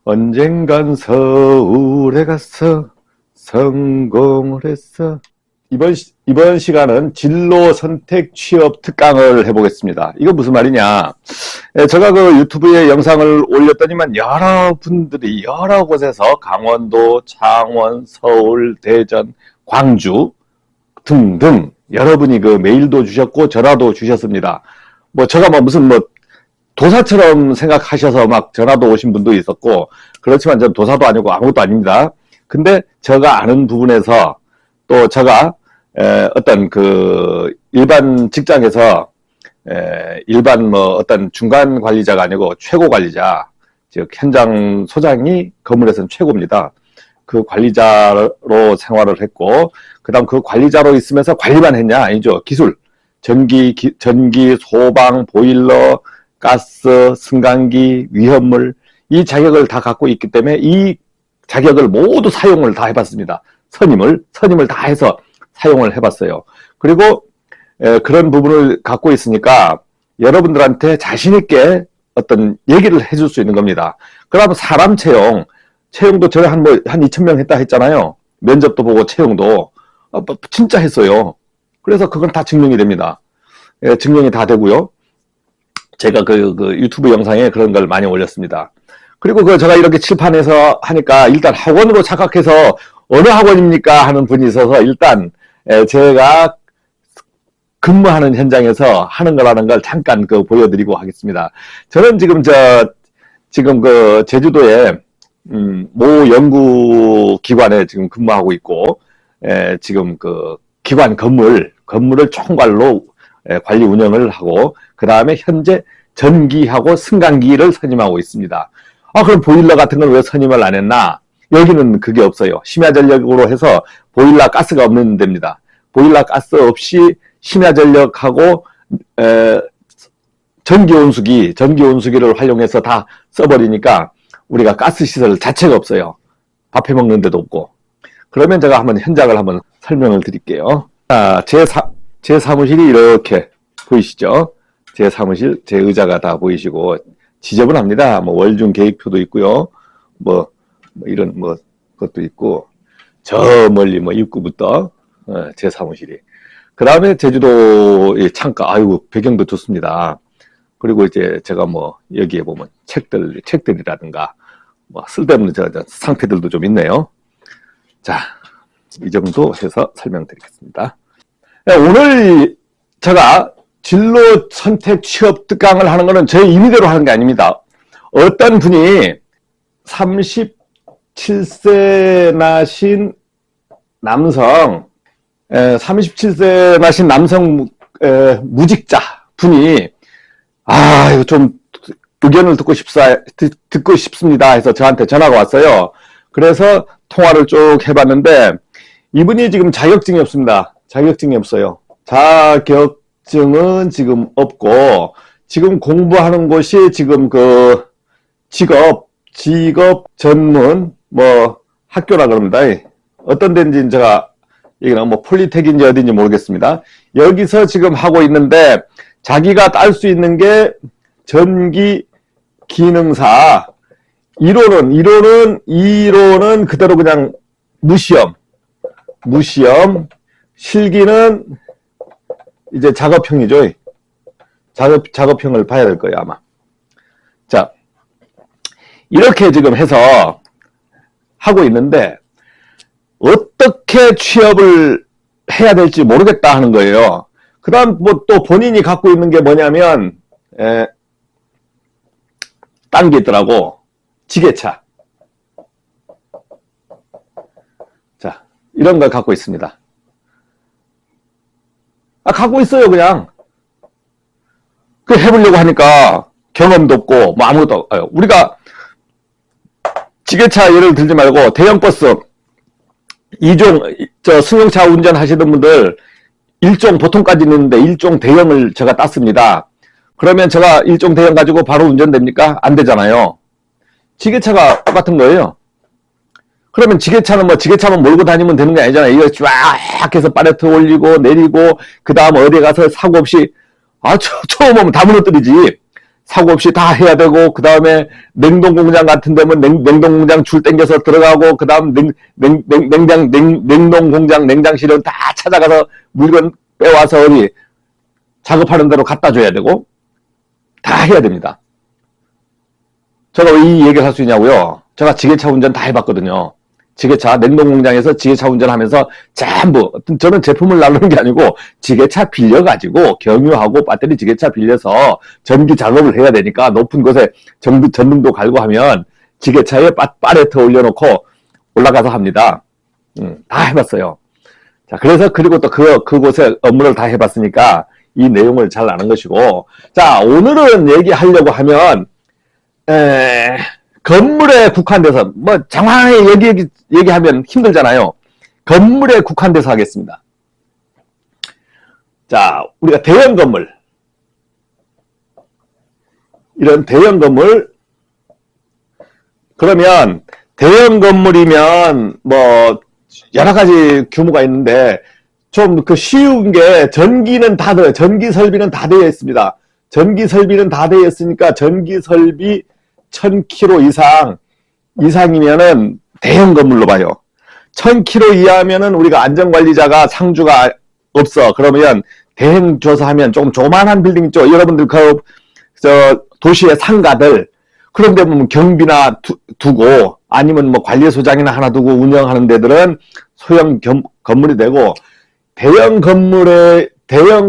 언젠간 서울에 가서 성공을 했어. 이번 시간은 진로 선택 취업 특강을 해보겠습니다. 이거 무슨 말이냐? 제가 그 유튜브에 영상을 올렸더니만 여러분들이 여러 곳에서 강원도, 창원, 서울, 대전, 광주 등등 여러분이 그 메일도 주셨고 전화도 주셨습니다. 뭐 제가 뭐 무슨 뭐 도사처럼 생각하셔서 막 전화도 오신 분도 있었고, 그렇지만 저는 도사도 아니고 아무것도 아닙니다. 근데 제가 아는 부분에서 또 제가 어떤 그 일반 직장에서 일반 뭐 어떤 중간 관리자가 아니고 최고 관리자, 즉 현장 소장이 건물에서는 최고입니다. 그 관리자로 생활을 했고, 그 다음 그 관리자로 있으면서 관리만 했냐? 아니죠. 기술, 전기, 소방, 보일러, 가스, 승강기, 위험물, 이 자격을 다 갖고 있기 때문에 이 자격을 모두 사용을 다 해봤습니다. 선임을 다 해서 사용을 해봤어요. 그리고 그런 부분을 갖고 있으니까 여러분들한테 자신있게 어떤 얘기를 해줄 수 있는 겁니다. 그러면 사람 채용도 제가 한 2,000명 했다 했잖아요. 면접도 보고 채용도 진짜 했어요. 그래서 그건 다 증명이 됩니다. 증명이 다 되고요. 제가 그 유튜브 영상에 그런 걸 많이 올렸습니다. 그리고 제가 이렇게 칠판에서 하니까 일단 학원으로 착각해서 어느 학원입니까 하는 분이 있어서 일단 제가 근무하는 현장에서 하는 거라는 걸 잠깐 보여드리고 하겠습니다. 저는 지금 제주도에 모 연구기관에 지금 근무하고 있고, 지금 그 기관 건물을 총괄로 관리 운영을 하고, 그 다음에 현재 전기하고 승강기를 선임하고 있습니다. 그럼 보일러 같은 건 왜 선임을 안 했나? 여기는 그게 없어요. 심야전력으로 해서 보일러 가스가 없는 데입니다. 보일러 가스 없이 심야전력하고 전기온수기를 활용해서 다 써버리니까 우리가 가스 시설 자체가 없어요. 밥 해먹는 데도 없고. 그러면 제가 현장을 한번 설명을 드릴게요. 자, 제 사무실이 이렇게 보이시죠? 제 사무실, 제 의자가 다 보이시고, 지저분합니다. 뭐 월중 계획표도 있고요. 이런 것도 있고, 저 멀리 입구부터 제 사무실이. 그 다음에 제주도의 창가, 아이고 배경도 좋습니다. 그리고 이제 제가 여기에 보면 책들이라든가 쓸데없는 상태들도 좀 있네요. 자, 이 정도 해서 설명드리겠습니다. 오늘 제가 진로 선택 취업 특강을 하는 거는 제 임의대로 하는 게 아닙니다. 어떤 분이 37세 나신 남성, 37세 나신 남성 무직자 분이 이거 좀 의견을 듣고 싶습니다 해서 저한테 전화가 왔어요. 그래서 통화를 쭉 해봤는데 이분이 지금 자격증이 없습니다. 자격증이 없어요. 자격증은 지금 없고, 지금 공부하는 곳이 지금 직업 전문 학교라 그럽니다. 어떤 데인지 제가 여기는 폴리텍인지 어딘지 모르겠습니다. 여기서 지금 하고 있는데 자기가 딸 수 있는 게 전기 기능사 이론은 그대로 그냥 무시험, 실기는 이제 작업형이죠. 작업형을 봐야 될 거예요, 아마. 자, 이렇게 지금 해서 하고 있는데 어떻게 취업을 해야 될지 모르겠다 하는 거예요. 그 다음 또 본인이 갖고 있는 게 뭐냐면 딴 게 있더라고. 지게차. 자, 이런 걸 갖고 있습니다. 갖고 있어요, 그냥. 해보려고 하니까 경험도 없고 아무것도 없어요. 우리가 지게차 예를 들지 말고 대형버스 2종 승용차 운전하시는 분들 1종 보통까지는 있는데 1종 대형을 제가 땄습니다. 그러면 제가 1종 대형 가지고 바로 운전됩니까? 안 되잖아요. 지게차가 똑같은 거예요. 그러면 지게차만 몰고 다니면 되는 게 아니잖아요. 이거 쫙 해서 팔레트 올리고 내리고 그 다음 어디 가서 사고 없이 처음 오면 다 무너뜨리지. 사고 없이 다 해야 되고, 그 다음에 냉동공장 같은 데면 냉동공장 줄 땡겨서 들어가고, 그 다음 냉동공장, 냉장실은 다 찾아가서 물건 빼와서 어디 작업하는 대로 갖다 줘야 되고, 다 해야 됩니다. 제가 왜 이 얘기를 할 수 있냐고요? 제가 지게차 운전 다 해봤거든요. 지게차, 냉동공장에서 지게차 운전하면서 전부, 저는 제품을 나누는 게 아니고 지게차 빌려가지고 경유하고 배터리 지게차 빌려서 전기 작업을 해야 되니까 높은 곳에 전등도 갈고 하면 지게차에 파레트 올려놓고 올라가서 합니다. 다 해봤어요. 자, 그래서 그리고 또 그곳에 업무를 다 해봤으니까 이 내용을 잘 아는 것이고, 자, 오늘은 얘기하려고 하면 건물에 국한돼서 뭐 장황하게 얘기하면 힘들잖아요. 건물에 국한돼서 하겠습니다. 자, 우리가 대형 건물, 이런 대형 건물, 그러면 대형 건물이면 뭐 여러 가지 규모가 있는데 좀 그 쉬운 게 전기는 다 돼요. 전기 설비는 다 되어 있습니다. 전기 설비는 다 되어 있으니까 전기 설비 1000km 이상이면은 대형 건물로 봐요. 1000km 이하면은 우리가 안전관리자가 상주가 없어. 그러면 대행 조사하면 조금 조만한 빌딩 있죠. 여러분들 도시의 상가들 그런 데 보면 경비나 두고 아니면 뭐 관리소장이나 하나 두고 운영하는 데들은 소형 건물이 되고, 대형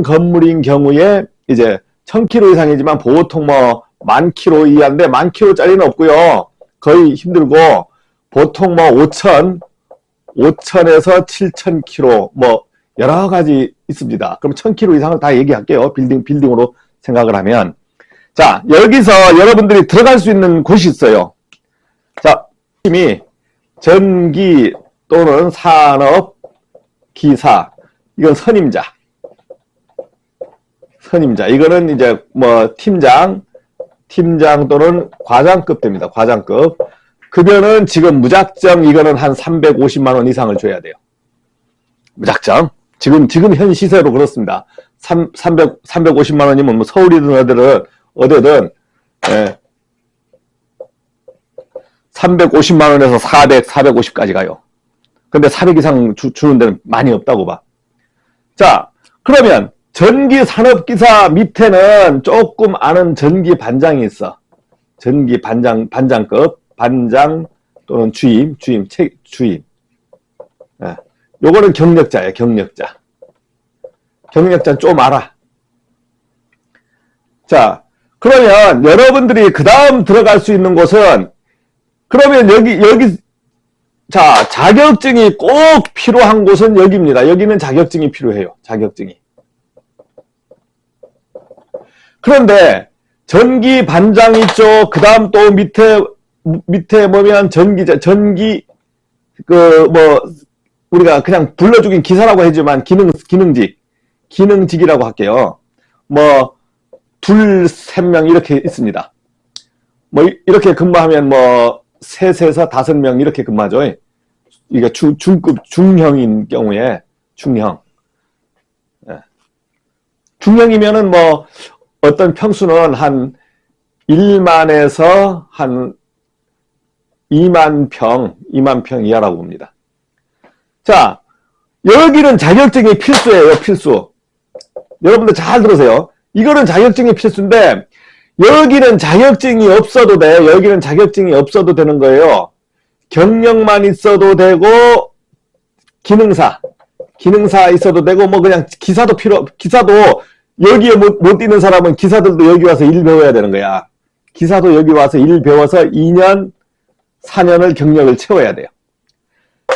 건물인 경우에 이제 1000km 이상이지만 보통 뭐 10,000km 이하인데 10,000km짜리는 없고요. 거의 힘들고 보통 뭐 5,000에서 7,000km 뭐 여러 가지 있습니다. 그럼 1,000km 이상을 다 얘기할게요. 빌딩으로 생각을 하면. 자, 여기서 여러분들이 들어갈 수 있는 곳이 있어요. 자, 팀이 전기 또는 산업 기사, 이건 선임자. 이거는 이제 뭐 팀장 또는 과장급 됩니다. 과장급. 급여는 지금 무작정 이거는 한 350만 원 이상을 줘야 돼요. 무작정. 지금 현 시세로 그렇습니다. 350만 원이면 뭐 서울이든 어디든 350만 원에서 400, 450까지 가요. 근데 400 이상 주는 데는 많이 없다고 봐. 자, 그러면 전기 산업기사 밑에는 조금 아는 전기 반장이 있어. 전기 반장급, 반장 또는 주임. 예. 요거는 경력자예요, 경력자. 경력자는 좀 알아. 자, 그러면 여러분들이 그 다음 들어갈 수 있는 곳은, 그러면 여기, 자, 자격증이 꼭 필요한 곳은 여기입니다. 여기는 자격증이 필요해요, 자격증이. 그런데 전기 반장 있죠. 그 다음 또 밑에 보면 우리가 그냥 불러주긴 기사라고 하지만 기능직이라고 할게요. 뭐 둘, 명 이렇게 있습니다. 뭐 이렇게 근무하면 뭐 셋에서 5명 이렇게 근무하죠. 이게 중급 중형인 경우에 중형. 중형이면은 뭐 어떤 평수는 한 1만에서 한 2만 평 이하라고 봅니다. 자, 여기는 자격증이 필수예요, 필수. 여러분들 잘 들으세요. 이거는 자격증이 필수인데, 여기는 자격증이 없어도 돼. 여기는 자격증이 없어도 되는 거예요. 경력만 있어도 되고, 기능사 있어도 되고, 뭐 그냥 기사도 여기에 못 뛰는 사람은 기사들도 여기 와서 일 배워야 되는 거야. 기사도 여기 와서 일 배워서 2년, 4년을 경력을 채워야 돼요.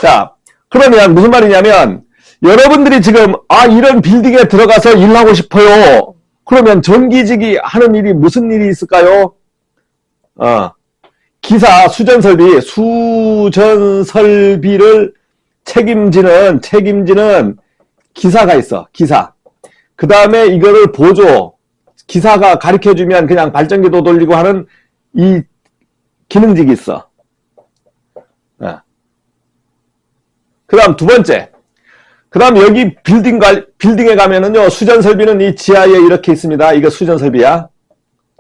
자, 그러면 무슨 말이냐면, 여러분들이 지금 이런 빌딩에 들어가서 일하고 싶어요. 그러면 전기직이 하는 일이 무슨 일이 있을까요? 기사, 수전설비를 책임지는 기사가 있어. 기사. 그 다음에 이거를 보조, 기사가 가르쳐주면 그냥 발전기도 돌리고 하는 이 기능직이 있어. 그 다음 두 번째. 그 다음 여기 빌딩에 가면은요, 수전설비는 이 지하에 이렇게 있습니다. 이거 수전설비야.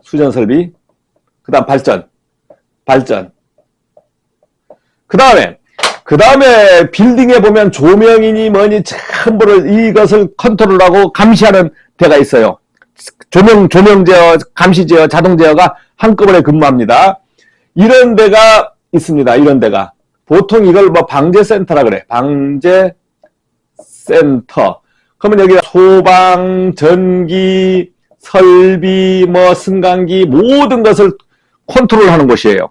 수전 설비. 그 다음 발전. 그 다음에 빌딩에 보면 조명이니 뭐니 전부를 이것을 컨트롤하고 감시하는 데가 있어요. 조명 제어, 감시 제어, 자동 제어가 한꺼번에 근무합니다. 이런 데가 있습니다. 이런 데가. 보통 이걸 뭐 방제센터라 그래. 방제센터. 그러면 여기 소방, 전기, 설비, 뭐 승강기 모든 것을 컨트롤하는 곳이에요.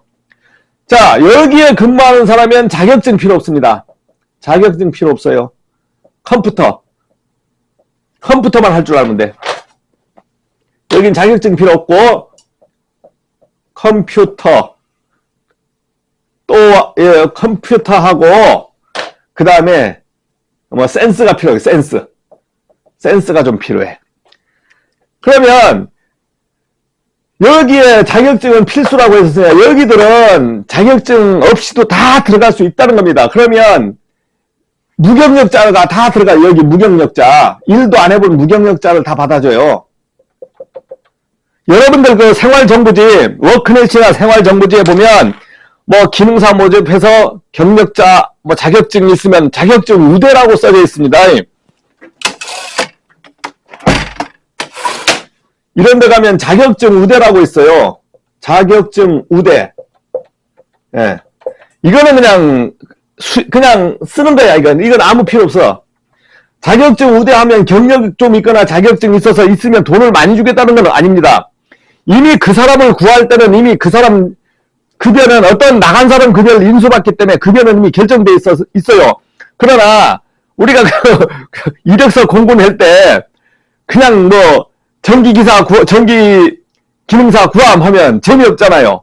자, 여기에 근무하는 사람은 자격증 필요 없습니다. 자격증 필요 없어요. 컴퓨터만 할 줄 알면 돼. 여긴 자격증 필요 없고 컴퓨터 또 컴퓨터하고 그 다음에 뭐 센스가 필요해. 센스가 좀 필요해. 그러면 여기에 자격증은 필수라고 했었어요. 여기들은 자격증 없이도 다 들어갈 수 있다는 겁니다. 그러면 무경력자가 다 들어가요. 여기 무경력자. 일도 안 해본 무경력자를 다 받아줘요. 여러분들 그 생활정보지, 워크넷이나 생활정보지에 보면 뭐 기능사 모집해서 경력자, 뭐 자격증이 있으면 자격증 우대라고 써져 있습니다. 이런 데 가면 자격증 우대라고 있어요. 자격증 우대. 예. 이거는 그냥 쓰는 거야, 이건 아무 필요 없어. 자격증 우대하면 경력 좀 있거나 자격증 있으면 돈을 많이 주겠다는 건 아닙니다. 이미 그 사람을 구할 때는 이미 그 사람 급여는 어떤 나간 사람 급여를 인수받기 때문에 급여는 이미 결정돼 있어요. 그러나 우리가 이력서 공고 낼 때 그냥 뭐 전기 기능사 구함하면 재미없잖아요.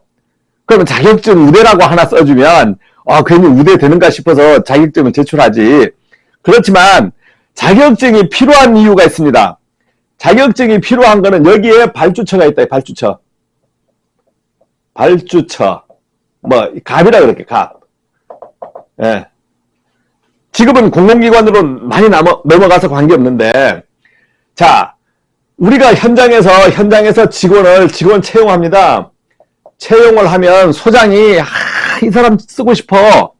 그러면 자격증 우대라고 하나 써주면 괜히 우대 되는가 싶어서 자격증을 제출하지. 그렇지만 자격증이 필요한 이유가 있습니다. 자격증이 필요한 거는 여기에 발주처가 있다. 발주처. 뭐 갑이라 그럴게. 갑. 예. 지금은 공공기관으로 많이 넘어가서 관계없는데, 자, 우리가 현장에서 직원 채용합니다. 채용을 하면 소장이 이 사람 쓰고 싶어.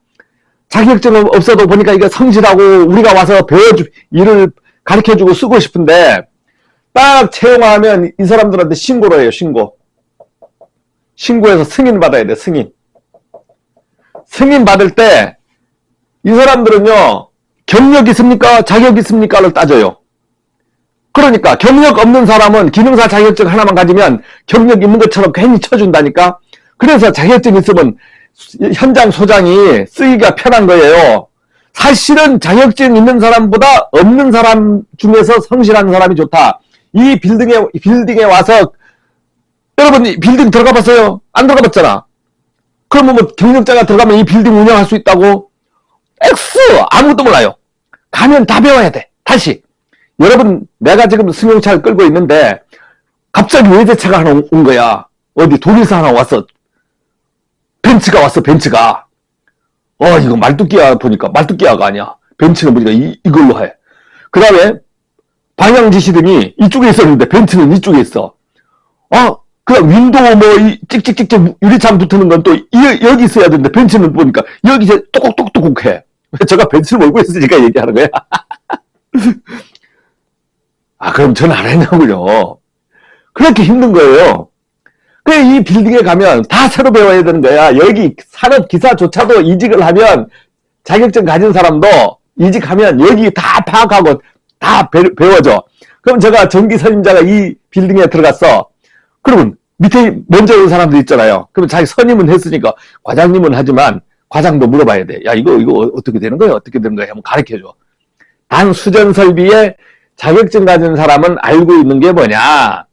자격증은 없어도 보니까 이거 성실하고 우리가 와서 일을 가르쳐주고 쓰고 싶은데 딱 채용하면 이 사람들한테 신고를 해요. 신고해서 승인 받아야 돼. 승인 받을 때 이 사람들은요, 경력 있습니까? 자격 있습니까?를 따져요. 그러니까 경력 없는 사람은 기능사 자격증 하나만 가지면 경력 있는 것처럼 괜히 쳐준다니까. 그래서 자격증 있으면 현장 소장이 쓰기가 편한 거예요. 사실은 자격증 있는 사람보다 없는 사람 중에서 성실한 사람이 좋다. 이 빌딩에 와서 여러분 빌딩 들어가 봤어요? 안 들어가 봤잖아. 그러면 뭐 경력자가 들어가면 이 빌딩 운영할 수 있다고? X! 아무것도 몰라요. 가면 다 배워야 돼. 다시. 여러분, 내가 지금 승용차를 끌고 있는데 갑자기 외제차가 하나 온 거야. 어디 독일서 하나 왔어. 벤츠가 왔어. 이거 말뚝기아 보니까 말뚝기아가 아니야. 벤츠는 보니까 이걸로 해. 그 다음에 방향 지시등이 이쪽에 있었는데 벤츠는 이쪽에 있어. 그다음 윈도우 찍찍찍찍 유리창 붙는 건 또 여기 있어야 되는데 벤츠는 보니까 여기 이제 똑똑똑똑 해. 제가 벤츠를 몰고 있으니까 얘기하는 거야. 그럼 저는 안 했냐고요. 그렇게 힘든 거예요. 그래, 이 빌딩에 가면 다 새로 배워야 되는 거야. 여기 산업기사조차도 이직을 하면 자격증 가진 사람도 이직하면 여기 다 파악하고 다 배워져. 그럼 제가 전기선임자가 이 빌딩에 들어갔어. 그러면 밑에 먼저 온 사람들 있잖아요. 그럼 자기 선임은 했으니까 과장님은 하지만 과장도 물어봐야 돼. 야, 이거 어떻게 되는 거야? 어떻게 되는 거야? 한번 가르쳐줘. 단 수전 설비에 자격증 가진 사람은 알고 있는 게 뭐냐?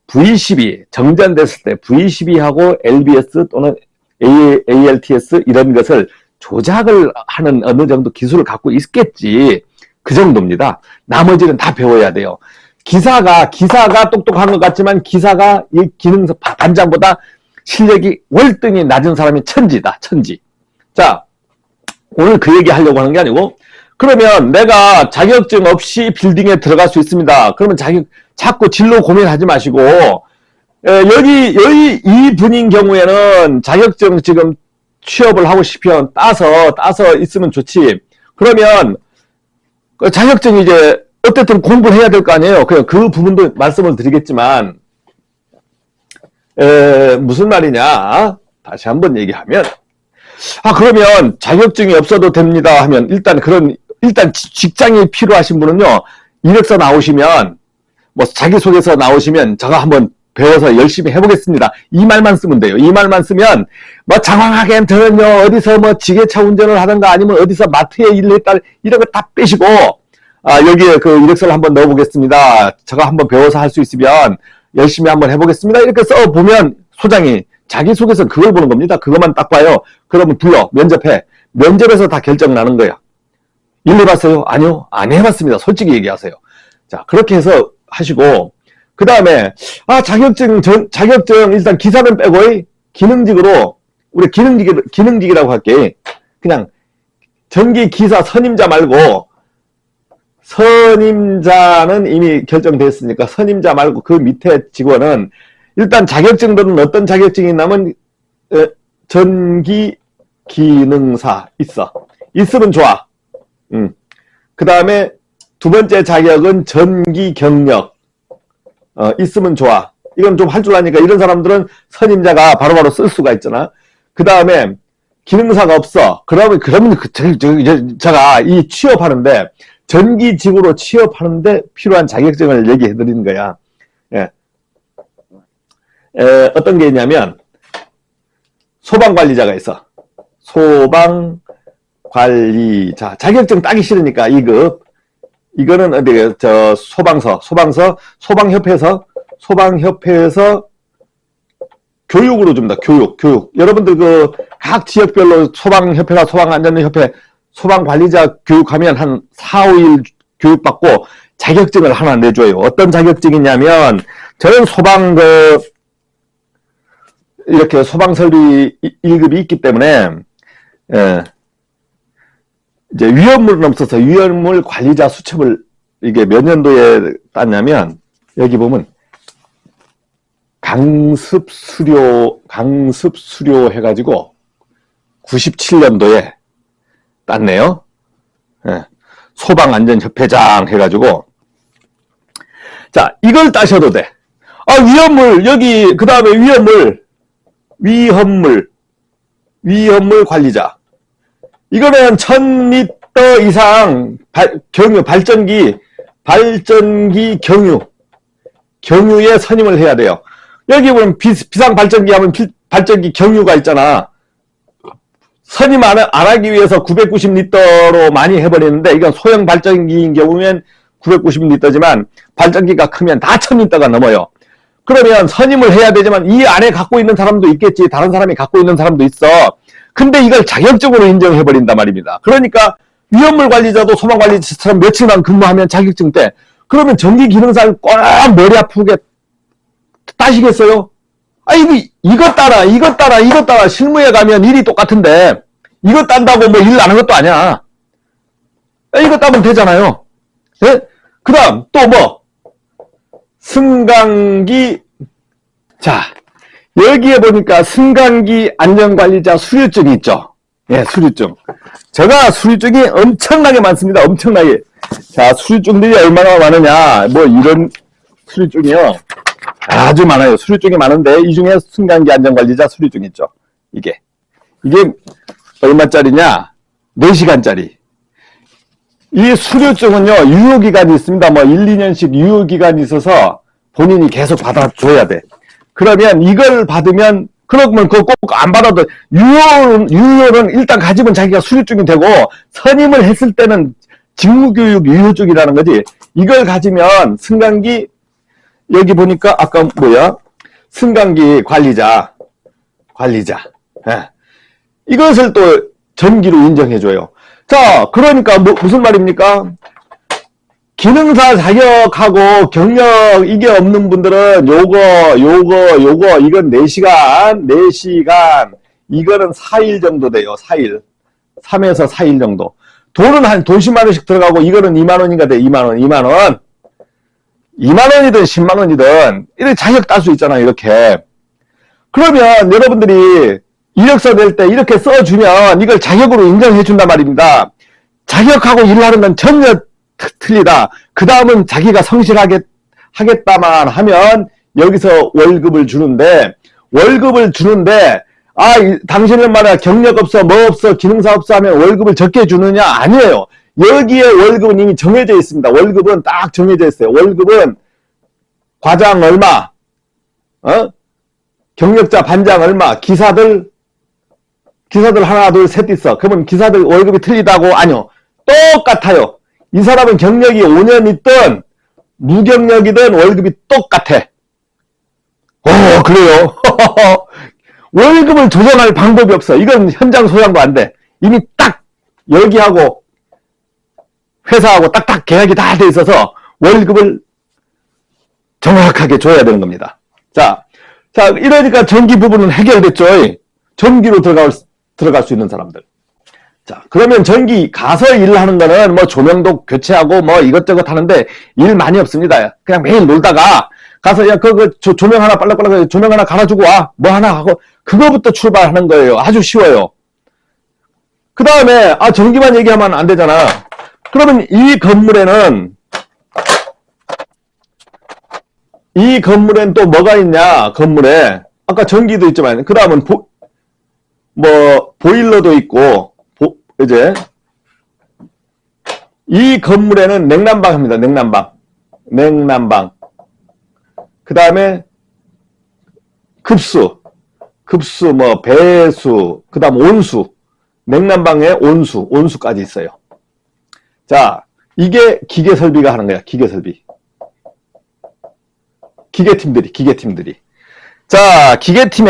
V12, 정전됐을 때 V12하고 LBS 또는 ALTS 이런 것을 조작을 하는 어느 정도 기술을 갖고 있겠지. 그 정도입니다. 나머지는 다 배워야 돼요. 기사가 똑똑한 것 같지만 기사가 이 기능사 반장보다 실력이 월등히 낮은 사람이 천지다. 자, 오늘 그 얘기 하려고 하는 게 아니고, 그러면 내가 자격증 없이 빌딩에 들어갈 수 있습니다. 그러면 자꾸 진로 고민하지 마시고 여기 이 분인 경우에는 자격증 지금 취업을 하고 싶으면 따서 있으면 좋지. 그러면 그 자격증 이제 어쨌든 공부를 해야 될 거 아니에요. 그 부분도 말씀을 드리겠지만, 무슨 말이냐? 다시 한번 얘기하면, 그러면 자격증이 없어도 됩니다 하면 일단 직장이 필요하신 분은요, 이력서 나오시면, 뭐 자기소개서 나오시면 제가 한번 배워서 열심히 해보겠습니다. 이 말만 쓰면 돼요. 이 말만 쓰면 뭐 장황하게는요 어디서 뭐 지게차 운전을 하든가 아니면 어디서 마트에 일을 했다 이런 거 다 빼시고 여기에 그 이력서를 한번 넣어보겠습니다. 제가 한번 배워서 할 수 있으면 열심히 한번 해보겠습니다. 이렇게 써보면 소장이 자기소개서 그걸 보는 겁니다. 그것만 딱 봐요. 그러면 불러 면접해. 면접에서 다 결정 나는 거야. 일 해봤어요? 아니요, 안 해봤습니다. 솔직히 얘기하세요. 자, 그렇게 해서 하시고, 그 다음에 자격증 일단 기사는 빼고 기능직으로 우리 기능직이라고 할게. 그냥 전기기사 선임자 말고, 선임자는 이미 결정됐으니까 선임자 말고 그 밑에 직원은 일단 자격증들은 어떤 자격증이 있냐면 전기기능사 있으면 좋아. 그 다음에 두 번째 자격은 전기경력 있으면 좋아. 이건 좀 할 줄 아니까 이런 사람들은 선임자가 바로바로 쓸 수가 있잖아. 그 다음에 기능사가 없어. 그러면 제가 이 취업하는데 전기직으로 취업하는데 필요한 자격증을 얘기해 드리는 거야. 예. 어떤 게 있냐면 소방관리자가 있어. 소방관리자 자격증 따기 싫으니까 2급. 이거는 어디 소방협회에서 교육으로 줍니다. 교육. 여러분들 그 각 지역별로 소방협회가 소방안전협회 소방관리자 교육하면 한 4, 5일 교육받고 자격증을 하나 내줘요. 어떤 자격증이냐면 저는 이렇게 소방설비 1급이 있기 때문에 이제 위험물은 없어서 위험물 관리자 수첩을 이게 몇 년도에 땄냐면 여기 보면 강습수료 해가지고 97년도에 땄네요. 소방안전협회장 해가지고 자 이걸 따셔도 돼. 위험물 여기 그 다음에 위험물 관리자 이거는 1000m 이상 발전기 경유에 선임을 해야 돼요. 여기 보면 비상발전기 하면 발전기 경유가 있잖아. 선임 안 하기 위해서 990리터로 많이 해버리는데 이건 소형 발전기인 경우면 990리터지만 발전기가 크면 다 1000리터가 넘어요. 그러면 선임을 해야 되지만 이 안에 갖고 있는 사람도 있겠지. 다른 사람이 갖고 있는 사람도 있어. 근데 이걸 자격적으로 인정해버린단 말입니다. 그러니까 위험물 관리자도 소방관리처럼 며칠만 근무하면 자격증 때 그러면 전기기능사를 꼭 머리 아프게 따시겠어요? 이거 따라 실무에 가면 일이 똑같은데 이거 딴다고 뭐 일 안 하는 것도 아니야. 이거 따면 되잖아요. 네? 그 다음 또 뭐 승강기 자 여기에 보니까 승강기 안전관리자 수료증이 있죠. 예, 수료증. 제가 수료증이 엄청나게 많습니다. 엄청나게. 자, 수료증들이 얼마나 많으냐. 뭐 이런 수료증이요. 아주 많아요. 수료증이 많은데 이 중에 승강기 안전관리자 수료증 있죠. 이게 얼마짜리냐? 4시간짜리. 이 수료증은요. 유효기간이 있습니다. 뭐 1, 2년씩 유효기간이 있어서 본인이 계속 받아줘야 돼. 그러면 이걸 받으면 그러면 그거 꼭 안 받아도 유효는 일단 가지면 자기가 수료증이 되고 선임을 했을 때는 직무교육 유효증이라는 거지. 이걸 가지면 승강기 여기 보니까 아까 뭐야? 승강기 관리자. 예. 이것을 또 전기로 인정해줘요. 자, 그러니까 무슨 말입니까? 기능사 자격하고 경력 이게 없는 분들은 요거 이건 4시간 이거는 4일 정도 돼요. 4일 3에서 4일 정도. 돈은 한 돈 10만 원씩 들어가고 이거는 2만 원인가 돼. 2만 원 2만 원이든 10만 원이든 이렇게 자격 딸 수 있잖아요. 이렇게. 그러면 여러분들이 이력서 낼 때 이렇게 써주면 이걸 자격으로 인정해 준단 말입니다. 자격하고 일하는 건 전혀 틀리다. 그 다음은 자기가 성실하겠다만 하면 여기서 월급을 주는데 당신은 말이야 경력 없어 뭐 없어 기능사 없어 하면 월급을 적게 주느냐? 아니에요. 여기에 월급은 이미 정해져 있습니다. 월급은 딱 정해져 있어요. 월급은 과장 얼마, 경력자 반장 얼마, 기사들 하나 둘 셋 있어. 그러면 기사들 월급이 틀리다고? 아니요. 똑같아요. 이 사람은 경력이 5년 있든 무경력이든 월급이 똑같아. 그래요? 월급을 조정할 방법이 없어. 이건 현장 소양도 안 돼. 이미 딱 여기하고 회사하고 딱딱 계약이 다 돼 있어서 월급을 정확하게 줘야 되는 겁니다. 자, 이러니까 전기 부분은 해결됐죠. 전기로 들어갈 수 있는 사람들. 자, 그러면 전기 가서 일하는 거는 뭐 조명도 교체하고 뭐 이것저것 하는데 일 많이 없습니다. 그냥 매일 놀다가 가서 야 조명 하나 빨리 조명 하나 갈아주고 와 뭐 하나 하고 그거부터 출발하는 거예요. 아주 쉬워요. 그 다음에 전기만 얘기하면 안 되잖아. 그러면 이 건물에는 또 뭐가 있냐? 건물에 아까 전기도 있지만 그 다음은 보일러도 있고 이제 이 건물에는 냉난방 합니다. 냉난방. 그 다음에 급수, 뭐 배수, 그 다음 온수, 냉난방에 온수까지 있어요. 자, 이게 기계 설비가 하는 거야. 기계 설비. 기계팀들이. 자, 기계팀,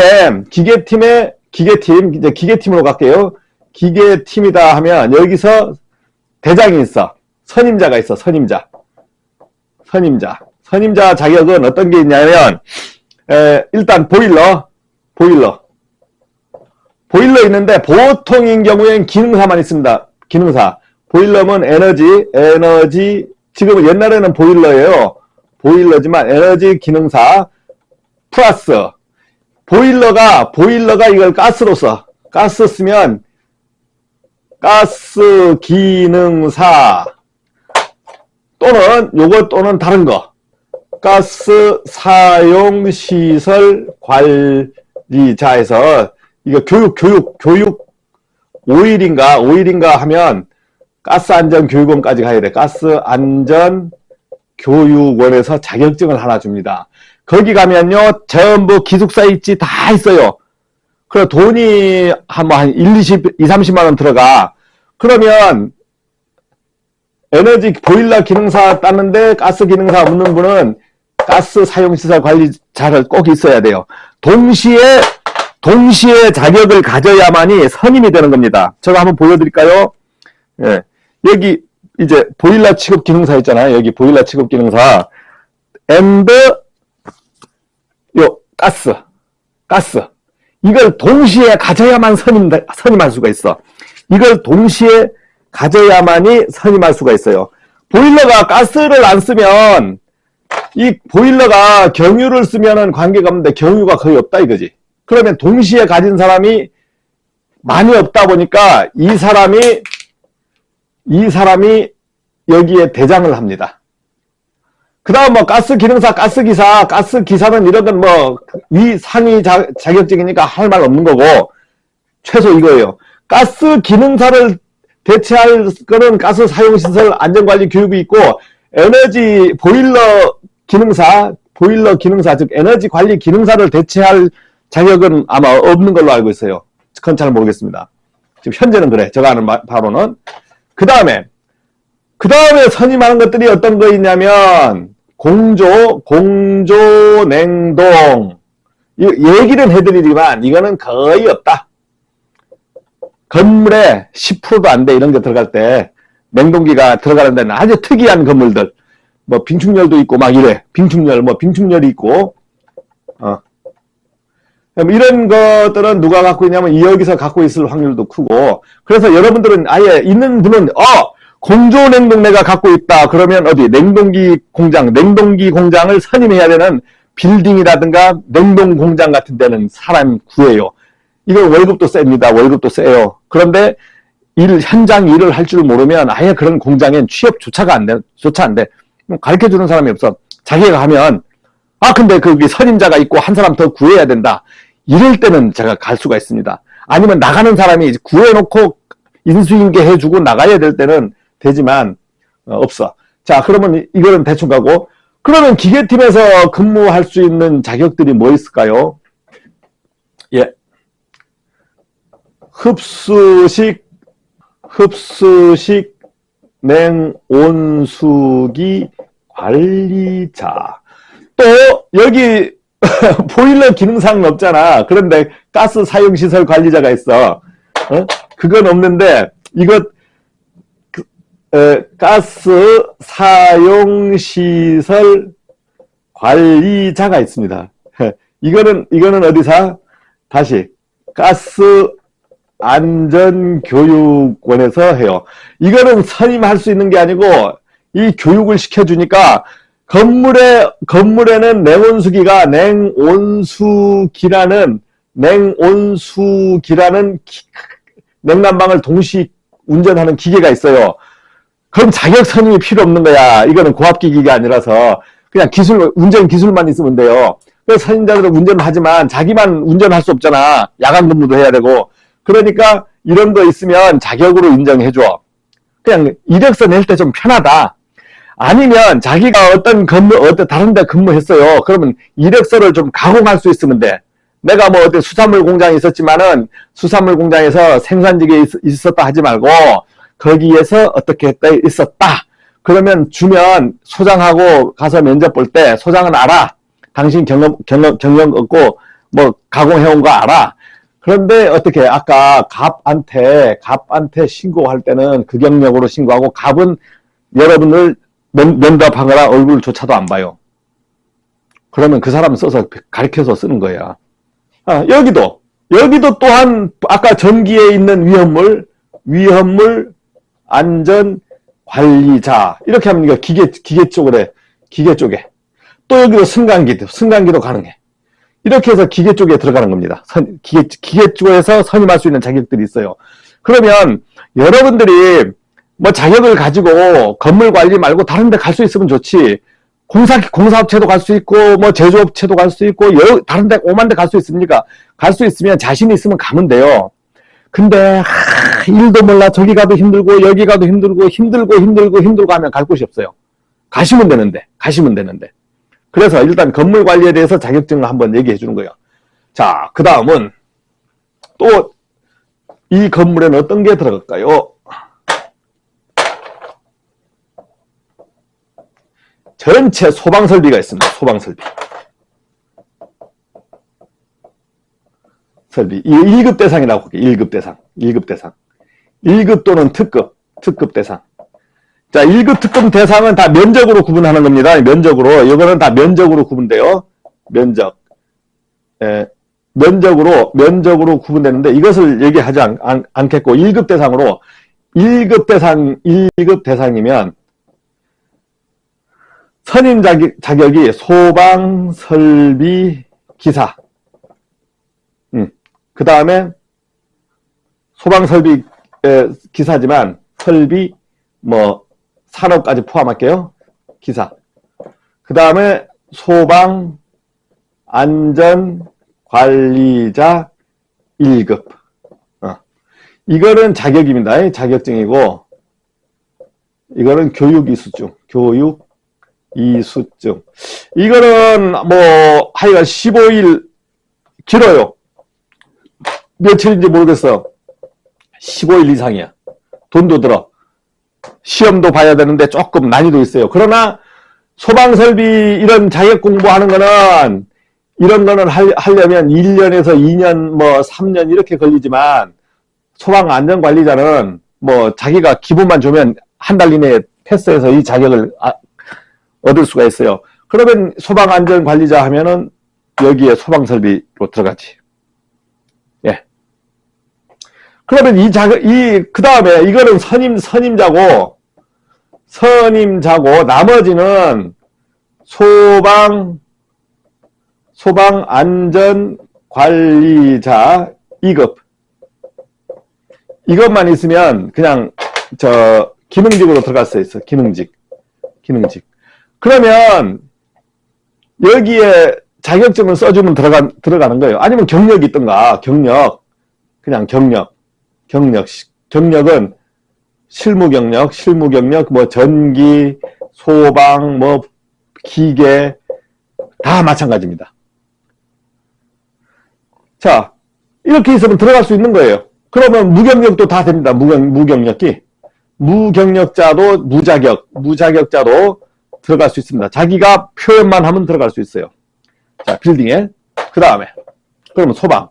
이제 기계팀으로 갈게요. 기계팀이다 하면 여기서 대장이 있어. 선임자가 있어. 선임자 자격은 어떤 게 있냐면 일단 보일러 있는데 보통인 경우엔 기능사만 있습니다. 기능사. 보일러면 에너지 지금은 옛날에는 보일러지만 에너지 기능사 플러스 보일러가 이걸 가스로 써. 가스 쓰면 가스 기능사 또는 다른 거. 가스 사용 시설 관리자에서 이거 교육 5일인가 하면 가스 안전 교육원까지 가야 돼. 가스 안전 교육원에서 자격증을 하나 줍니다. 거기 가면요 전부 기숙사 있지 다 있어요. 그래 돈이 한 30만 원 들어가. 그러면 에너지 보일러 기능사 따는데 가스 기능사 없는 분은 가스 사용시설 관리자를 꼭 있어야 돼요. 동시에 자격을 가져야만이 선임이 되는 겁니다. 제가 한번 보여드릴까요? 예. 여기 이제 보일러 취급 기능사 있잖아요. 여기 보일러 취급 기능사 가스 이걸 동시에 가져야만 선임할 수가 있어. 이걸 동시에 가져야만이 선임할 수가 있어요. 보일러가 가스를 안 쓰면 이 보일러가 경유를 쓰면은 관계가 없는데 경유가 거의 없다 이거지. 그러면 동시에 가진 사람이 많이 없다 보니까 이 사람이 여기에 대장을 합니다. 그 다음 가스 기능사, 가스 기사는 이런 건 상위 자격증이니까 할 말 없는 거고, 최소 이거예요. 가스 기능사를 대체할 거는 가스 사용시설 안전관리 교육이 있고, 에너지 보일러 기능사, 즉 에너지 관리 기능사를 대체할 자격은 아마 없는 걸로 알고 있어요. 그건 잘 모르겠습니다. 지금 현재는 그래. 제가 아는 바로는. 그 다음에 선임하는 것들이 어떤 거 있냐면, 공조, 냉동. 얘기는 해드리지만, 이거는 거의 없다. 건물에 10%도 안 돼. 이런 게 들어갈 때, 냉동기가 들어가는 데는 아주 특이한 건물들. 빙충열도 있고, 막 이래. 빙충열이 있고, 이런 것들은 누가 갖고 있냐면, 여기서 갖고 있을 확률도 크고, 그래서 여러분들은 아예 있는 분은, 건조냉동 내가 갖고 있다. 그러면 어디 냉동기 공장을 선임해야 되는 빌딩이라든가 냉동 공장 같은 데는 사람 구해요. 이거 월급도 셉니다. 월급도 세요. 그런데 현장 일을 할 줄 모르면 아예 그런 공장엔 취업조차가 안 돼. 가르쳐 주는 사람이 없어. 자기가 하면, 근데 거기 선임자가 있고 한 사람 더 구해야 된다. 이럴 때는 제가 갈 수가 있습니다. 아니면 나가는 사람이 구해놓고 인수인계 해주고 나가야 될 때는 되지만, 없어. 자, 그러면 이거는 대충 가고, 그러면 기계팀에서 근무할 수 있는 자격들이 뭐 있을까요? 예. 흡수식 냉온수기 관리자. 또 여기 보일러 기능사는 없잖아. 그런데 가스 사용시설 관리자가 있어. 그건 없는데 이것 가스 사용시설 관리자가 있습니다. 이거는 어디서? 다시 가스 안전교육원에서 해요. 이거는 선임할 수 있는 게 아니고 이 교육을 시켜주니까 건물에는 냉온수기라는 냉난방을 동시 운전하는 기계가 있어요. 그럼 자격 선임이 필요 없는 거야. 이거는 고압기기가 아니라서 그냥 운전 기술만 있으면 돼요. 그래서 선임자들은 운전을 하지만 자기만 운전할 수 없잖아. 야간 근무도 해야 되고. 그러니까 이런 거 있으면 자격으로 인정해줘. 그냥 이력서 낼 때 좀 편하다. 아니면 자기가 다른 데 근무했어요. 그러면 이력서를 좀 가공할 수 있으면 돼. 내가 뭐 어떤 수산물 공장에 있었지만은 수산물 공장에서 생산직에 있었다 하지 말고 거기에서 어떻게 했다 있었다. 그러면 주면 소장하고 가서 면접 볼 때 소장은 알아. 당신 경력 없고 뭐 가공해온 거 알아. 그런데 어떻게 아까 갑한테 신고할 때는 그 경력으로 신고하고 갑은 여러분을 면접하거나 얼굴조차도 안 봐요. 그러면 그 사람 써서 가르쳐서 쓰는 거야. 여기도 또한 아까 전기에 있는 위험물 안전 관리자 이렇게 하면 이거 기계 쪽에 또 여기도 승강기도 가능해. 이렇게 해서 기계 쪽에 들어가는 겁니다. 기계 쪽에서 선임할 수 있는 자격들이 있어요. 그러면 여러분들이 뭐 자격을 가지고 건물 관리 말고 다른 데 갈 수 있으면 좋지. 공사업체도 갈 수 있고 뭐 제조업체도 갈 수 있고 다른 데 오만 데 갈 수 있습니까? 갈 수 있으면 자신이 있으면 가면 돼요. 근데 일도 몰라. 저기 가도 힘들고 여기 가도 힘들고 하면 갈 곳이 없어요. 가시면 되는데. 그래서 일단 건물 관리에 대해서 자격증을 한번 얘기해 주는 거예요. 자, 그 다음은 또 이 건물에는 어떤 게 들어갈까요? 전체 소방설비가 있습니다. 소방설비. 이 1급 대상이라고 할게요. 1급 대상. 1급 또는 특급 대상. 자, 1급 특급 대상은 다 면적으로 구분하는 겁니다. 이거는 다 면적으로 구분돼요. 면적으로 구분되는데 이것을 얘기하지 않겠고 1급 대상으로 1급 대상이면 선임 자격이 소방설비 기사. 그 다음에 소방설비 기사지만 설비 산업까지 포함할게요. 기사. 그 다음에 소방안전관리자 1급. 이거는 자격입니다. 자격증이고 이거는 교육이수증. 이거는 하여간 15일 길어요. 며칠인지 모르겠어. 15일 이상이야. 돈도 들어. 시험도 봐야 되는데 조금 난이도 있어요. 그러나 소방설비 이런 자격 공부하는 거는 이런 거는 하려면 1년에서 2년 3년 이렇게 걸리지만 소방안전관리자는 자기가 기본만 주면 한 달 이내에 패스해서 이 자격을 얻을 수가 있어요. 그러면 소방안전관리자 하면은 여기에 소방설비로 들어가지. 예. 그러면 그 다음에 이거는 선임자고 선임자고 나머지는 소방안전관리자 2급. 이것만 있으면 그냥 기능직으로 들어갈 수 있어. 기능직. 그러면 여기에 자격증을 써주면 들어가는 거예요. 아니면 경력이 있던가. 그냥 경력은 실무경력, 뭐 전기, 소방, 뭐 기계 다 마찬가지입니다. 자, 이렇게 있으면 들어갈 수 있는 거예요. 그러면 무경력도 다 됩니다. 무경력이. 무경력자도 무자격자도 들어갈 수 있습니다. 자기가 표현만 하면 들어갈 수 있어요. 자, 빌딩에. 그 다음에 그러면 소방.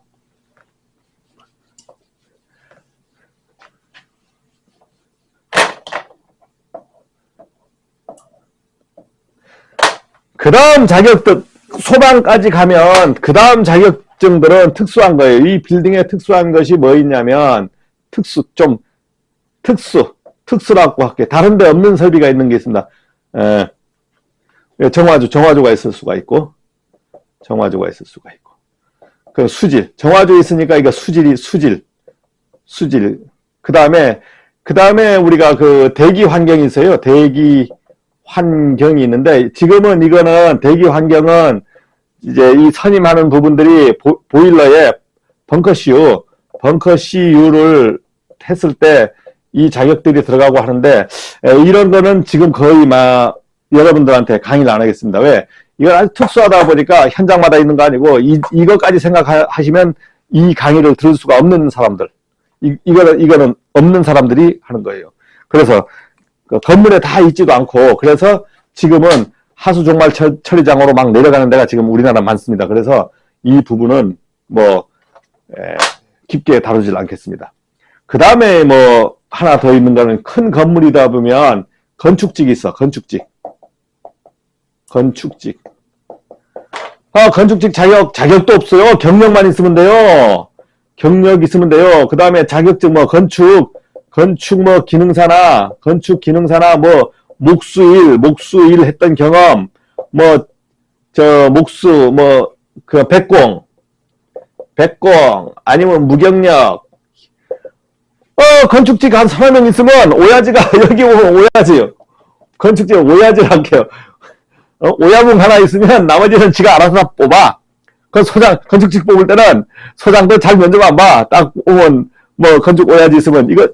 그 다음 자격증, 소방까지 가면 그 다음 자격증들은 특수한 거예요. 이 빌딩에 특수한 것이 뭐 있냐면 특수라고 할게요. 다른 데 없는 설비가 있는 게 있습니다. 정화조가 있을 수가 있고 그 수질, 정화조 있으니까 이거 수질. 그 다음에 우리가 그 대기 환경이 있어요. 대기 환경이 있는데, 지금은 이거는 대기 환경은 이제 이 선임하는 부분들이 보일러에 벙커CU를 했을 때 이 자격들이 들어가고 하는데, 이런 거는 지금 거의 여러분들한테 강의를 안 하겠습니다. 왜? 이건 아주 특수하다 보니까 현장마다 있는 거 아니고, 이것까지 생각하시면 이 강의를 들을 수가 없는 사람들, 이거는 없는 사람들이 하는 거예요. 그래서 그 건물에 다 있지도 않고, 그래서 지금은 하수 종말 처리장으로 막 내려가는 데가 지금 우리나라 많습니다. 그래서 이 부분은 깊게 다루질 않겠습니다. 그 다음에 하나 더 있는 거는, 큰 건물이다 보면 건축직이 있어. 건축직. 건축직 자격도 없어요. 경력만 있으면 돼요. 그 다음에 자격증 건축 기능사나 목수일 했던 경험, 백공, 아니면 무경력. 건축직 한 3명 있으면, 오야지가, 여기 오면 오야지요. 건축직 오야지를 할게요. 오야분 하나 있으면 나머지는 지가 알아서 다 뽑아. 건축직 뽑을 때는 소장도 잘 면접 안 봐. 딱 오면, 건축 오야지 있으면, 이거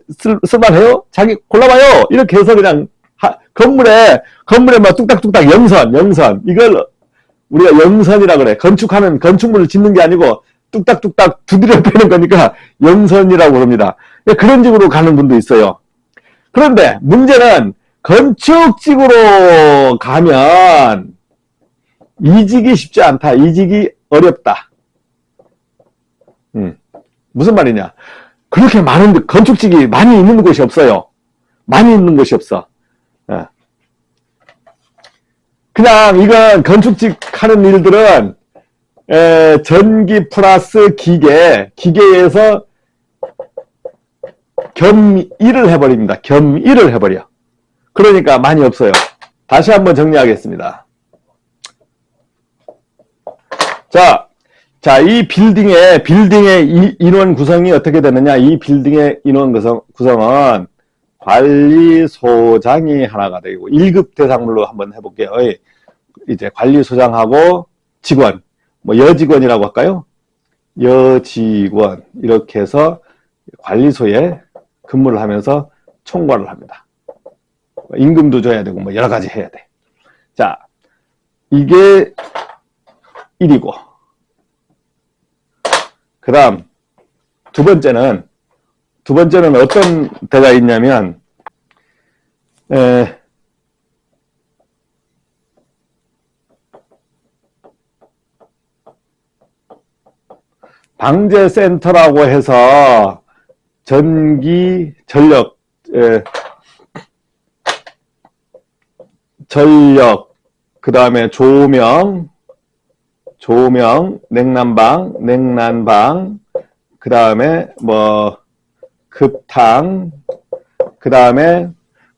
쓸만해요? 자기 골라봐요. 이렇게 해서 그냥, 건물에 뚝딱뚝딱 영선. 이걸 우리가 영선이라 그래. 건축물을 짓는 게 아니고, 뚝딱뚝딱 두드려 패는 거니까 영선이라고 그럽니다. 그런 식으로 가는 분도 있어요. 그런데 문제는 건축직으로 가면 이직이 쉽지 않다. 이직이 어렵다. 무슨 말이냐. 그렇게 많은 건축직이 많이 있는 곳이 없어요. 그냥 이건 건축직 하는 일들은 전기 플러스 기계에서 겸1을 해버립니다. 겸1을 해버려. 그러니까 많이 없어요. 다시 한번 정리하겠습니다. 자, 이 빌딩의 인원 구성이 어떻게 되느냐. 이 빌딩의 인원 구성은 관리소장이 하나가 되고, 1급 대상물로 한번 해볼게요. 이제 관리소장하고 직원, 여직원이라고 할까요? 여직원, 이렇게 해서 관리소에 근무를 하면서 총괄을 합니다. 임금도 줘야 되고, 여러 가지 해야 돼. 자, 이게 1이고, 그 다음, 두 번째는 어떤 데가 있냐면, 방제센터라고 해서 전기, 전력, 그 다음에 조명, 냉난방, 그 다음에 급탕, 그 다음에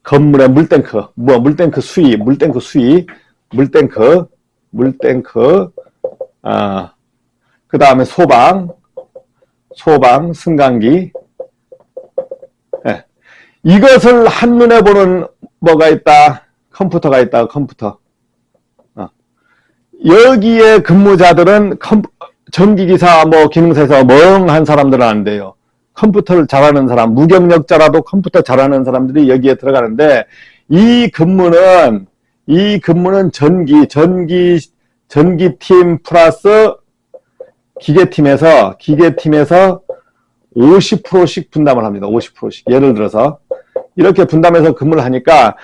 건물의 물탱크, 물탱크 수위, 물탱크, 그 다음에 소방, 승강기. 예. 이것을 한눈에 보는 뭐가 있다? 컴퓨터가 있다, 컴퓨터. 여기에 근무자들은 전기기사, 기능사에서 멍한 사람들은 안 돼요. 컴퓨터를 잘하는 사람, 무경력자라도 컴퓨터 잘하는 사람들이 여기에 들어가는데, 이 근무는 전기팀 플러스 기계팀에서 50%씩 분담을 합니다. 50%씩. 예를 들어서, 이렇게 분담해서 근무를 하니까,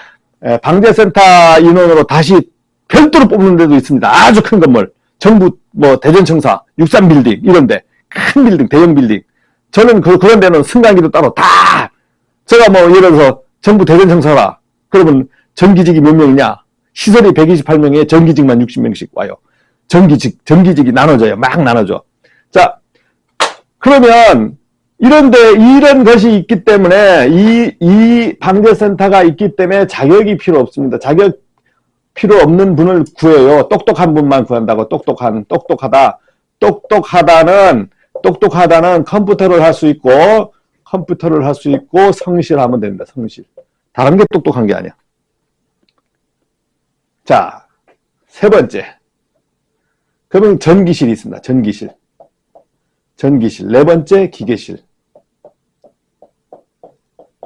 방재센터 인원으로 다시 별도로 뽑는 데도 있습니다. 아주 큰 건물. 정부, 대전청사, 63빌딩, 이런데. 큰 빌딩, 대형 빌딩. 저는 그런 데는 승강기도 따로 다, 제가 예를 들어서 정부 대전청사라. 그러면 전기직이 몇 명이냐? 시설이 128명에 전기직만 60명씩 와요. 전기직이 나눠져요. 막 나눠져. 자, 그러면, 이런 것이 있기 때문에, 이 방재센터가 있기 때문에 자격이 필요 없습니다. 자격 필요 없는 분을 구해요. 똑똑한 분만 구한다고. 똑똑하다는 컴퓨터를 할 수 있고, 성실하면 됩니다. 성실. 다른 게 똑똑한 게 아니야. 자, 세 번째. 그러면 전기실이 있습니다. 전기실. 네 번째, 기계실.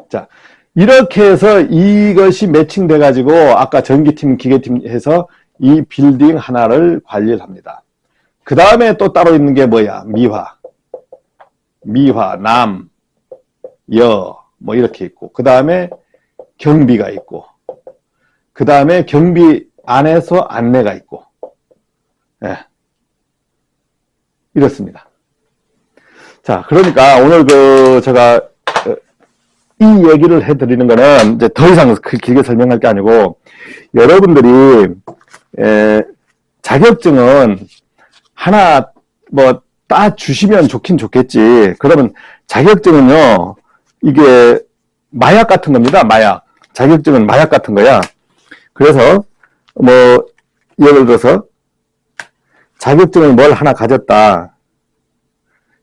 자, 이렇게 해서 이것이 매칭돼가지고, 아까 전기팀, 기계팀 해서 이 빌딩 하나를 관리를 합니다. 그 다음에 또 따로 있는 게 뭐야? 미화, 남, 여, 이렇게 있고, 그 다음에 경비가 있고, 그 다음에 경비 안에서 안내가 있고, 예. 이렇습니다. 자, 그러니까 오늘 제가 이 얘기를 해드리는 거는 이제 더 이상 길게 설명할 게 아니고, 여러분들이 자격증은 하나 따 주시면 좋긴 좋겠지. 그러면 자격증은요, 이게 마약 같은 겁니다. 마약. 자격증은 마약 같은 거야. 그래서 예를 들어서 자격증을 뭘 하나 가졌다.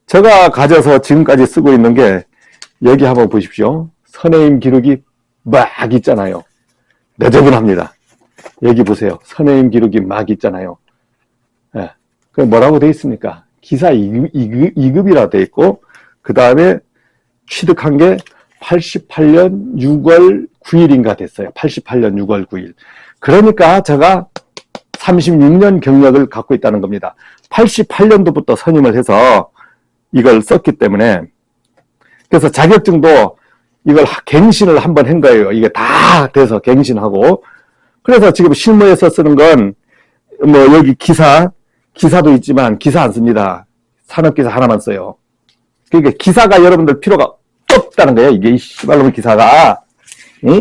제가 가져서 지금까지 쓰고 있는 게 여기 한번 보십시오. 선해임 기록이 막 있잖아요. 너저분합니다. 여기 보세요. 선해임 기록이 막 있잖아요. 예. 그 뭐라고 돼 있습니까? 기사 2급이라고 돼 있고, 그 다음에 취득한 게 88년 6월 9일인가 됐어요. 88년 6월 9일. 그러니까 제가 36년 경력을 갖고 있다는 겁니다. 88년도부터 선임을 해서 이걸 썼기 때문에, 그래서 자격증도 이걸 갱신을 한번 한 거예요. 이게 다 돼서 갱신하고. 그래서 지금 실무에서 쓰는 건 여기 기사도 있지만 기사 안 씁니다. 산업기사 하나만 써요. 그러니까 기사가 여러분들 필요가 없다는 거예요. 이게 씨발놈의 기사가. 응?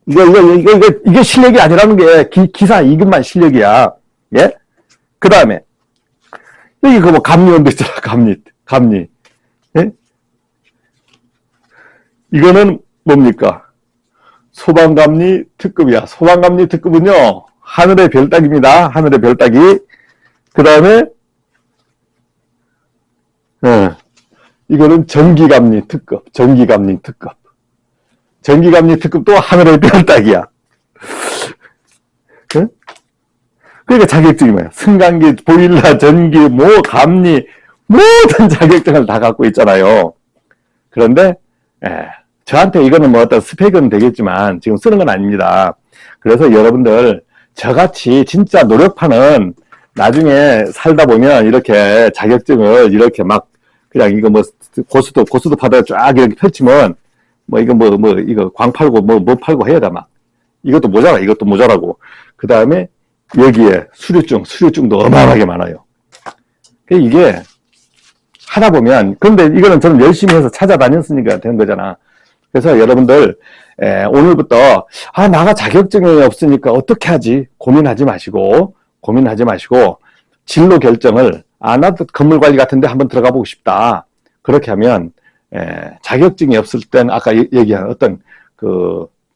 이게 실력이 아니라는 게 기사 2급만 실력이야. 예? 그 다음에 여기 감리원도 있잖아. 감리. 예? 이거는 뭡니까? 소방감리 특급이야. 소방감리 특급은요, 하늘의 별따기입니다. 하늘의 별따기. 그 다음에, 이거는 전기감리 특급. 전기감리 특급도 하늘의 별따기야. 그러니까 자격증이 뭐야? 승강기, 보일러, 전기, 감리, 모든 자격증을 다 갖고 있잖아요. 그런데, 저한테 이거는 어떤 스펙은 되겠지만 지금 쓰는 건 아닙니다. 그래서 여러분들 저같이 진짜 노력파는 나중에 살다 보면 이렇게 자격증을 이렇게 막 그냥 이거 고스톱 파다가 쫙 이렇게 펼치면 이거 광 팔고 뭐 팔고 해야 돼 막. 이것도 모자라고. 그 다음에 여기에 수료증도 어마어마하게 많아요. 이게 하다 보면, 근데 이거는 저는 열심히 해서 찾아다녔으니까 된 거잖아. 그래서 여러분들, 오늘부터, 나가 자격증이 없으니까 어떻게 하지? 고민하지 마시고, 진로 결정을, 나도 건물 관리 같은 데 한번 들어가 보고 싶다. 그렇게 하면, 자격증이 없을 땐 아까 얘기한 어떤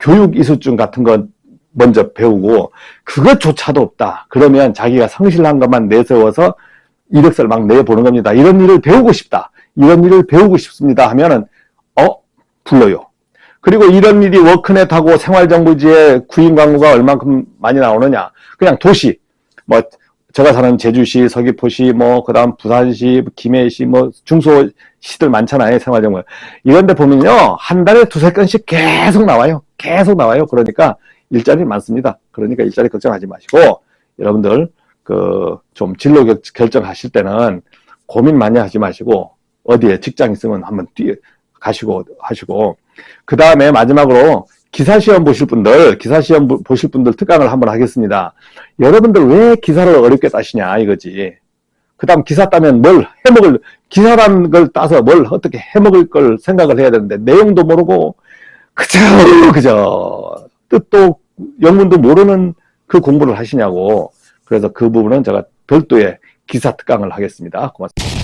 교육 이수증 같은 거 먼저 배우고 그것조차도 없다. 그러면 자기가 성실한 것만 내세워서 이력서를 막 내보는 겁니다. 이런 일을 배우고 싶다. 이런 일을 배우고 싶습니다 하면은 불러요. 그리고 이런 일이 워크넷하고 생활정보지에 구인 광고가 얼만큼 많이 나오느냐. 그냥 도시, 제가 사는 제주시, 서귀포시, 그 다음 부산시, 김해시, 중소시들 많잖아요. 생활정보. 이런 데 보면요. 한 달에 두세 건씩 계속 나와요. 계속 나와요. 그러니까 일자리 많습니다. 그러니까 일자리 걱정하지 마시고, 여러분들, 좀 진로 결정하실 때는 고민 많이 하지 마시고, 어디에 직장 있으면 한번 가시고 하시고, 그 다음에 마지막으로 기사시험 보실 분들 특강을 한번 하겠습니다. 여러분들 왜 기사를 어렵게 따시냐 이거지. 그 다음 기사 따면 기사라는 걸 따서 뭘 어떻게 해먹을 걸 생각을 해야 되는데, 내용도 모르고, 그저, 뜻도, 영문도 모르는 그 공부를 하시냐고. 그래서 그 부분은 제가 별도의 기사 특강을 하겠습니다. 고맙습니다.